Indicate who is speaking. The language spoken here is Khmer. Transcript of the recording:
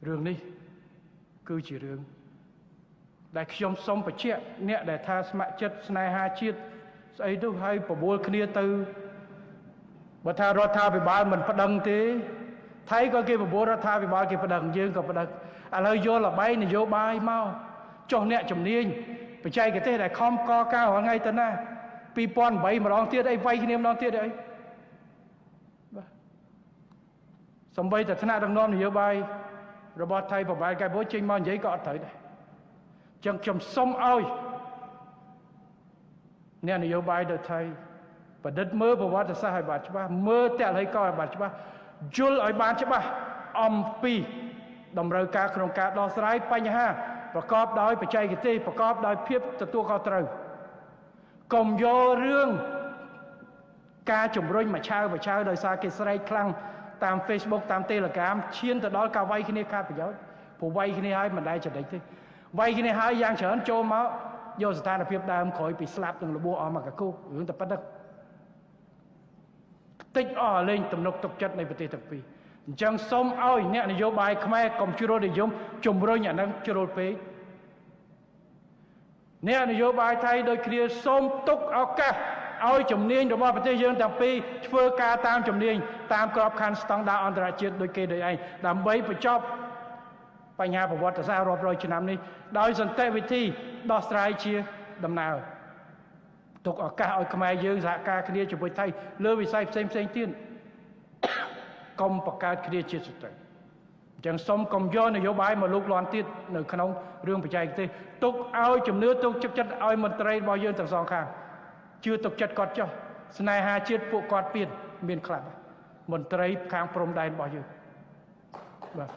Speaker 1: រឿងនេះគឺជារឿងដែលខ្ញុំសូមបញ្ជាក់អ្នកដែលថាស្ម័គ្រចិត្តស្នេហាជាតិស្អីទៅហើយប្រមូលគ្នាទៅបើថារដ្ឋាភិបាលមិនប្តឹងទេថៃក៏គេប្រមូលរដ្ឋាភិបាលគេប្តឹងយើងក៏ប្តឹងឥឡូវយកល្បែងនយោបាយមកចុះអ្នកជំនាញបច្ចេកទេសដែលខំកការរាល់ថ្ងៃទៅណា2008ម្ដងទៀតអីវាយគ្នាម្ដងទៀតអីបាទសំបីតែថ្នាក់ដឹកនាំនយោបាយរបស់ថៃប្របាលកែបោចេញមកនិយាយក៏អត់ត្រូវដែរចឹងខ្ញុំសុំឲ្យអ្នកនយោបាយនៅថៃប្រឌិតមើលប្រវត្តិសាស្ត្រឲ្យបានច្បាស់មើលតល័យកឲ្យបានច្បាស់យល់ឲ្យបានច្បាស់អំពីតម្រូវការក្នុងការដោះស្រាយបញ្ហាប្រកបដោយបច្ចេកទេសប្រកបដោយភាពទទួលខុសត្រូវកុំយករឿងការជំរុញមួយឆាវដោយសារគេស្រែកខ្លាំងតាម Facebook តាម Telegram ឈានទៅដល់ការវាយគ្នាខាតប្រយោជន៍ព្រោះវាយគ្នាហើយមិនដែលចំណេញទេវាយគ្នាហើយយ៉ាងច្រើនចូលមកយកស្ថានភាពដើមក្រោយពីស្លាប់នឹងរបួសអស់មកកកូរឿងតែប៉ុណ្ណឹងតិចអស់លេងទំនុកទុកចិត្តនៃប្រទេសទាំងពីរអញ្ចឹងសូមឲ្យអ្នកនយោបាយខ្មែរកុំជ្រុលនិយមជំរុញអានឹងជ្រុលពេកអ្នកនយោបាយថៃដូចគ្នាសូមទុកឱកាសឲ្យជំនាញរបស់ប្រទេសយើងទាំងពីរធ្វើការតាមជំនាញតាមក្របខ័ណ្ឌស្តង់ដារអន្តរជាតិដូចគេដូចឯងដើម្បីបញ្ចប់បញ្ហាប្រវត្តិសាស្ត្ររាប់រយឆ្នាំនេះដោយសន្តិវិធីដោះស្រាយជាដំណើរទុកឱកាសឲ្យខ្មែរយើងសហការគ្នាជាមួយថៃលើវិស័យផ្សេងទៀតកុំបង្កើតគ្នាជាសត្រូវអញ្ចឹងសូមកុំយកនយោបាយមកលូកលាន់ទៀតនៅក្នុងរឿងបច្ចេកទេសទុកឲ្យជំនឿទុកចិត្តឲ្យមន្ត្រីរបស់យើងទាំងសងខាងជឿទុកចិត្តគាត់ចុះស្នេហាជាតិពួកគាត់មានខ្លះមន្ត្រីខាងព្រំដែនរបស់យើងបាទ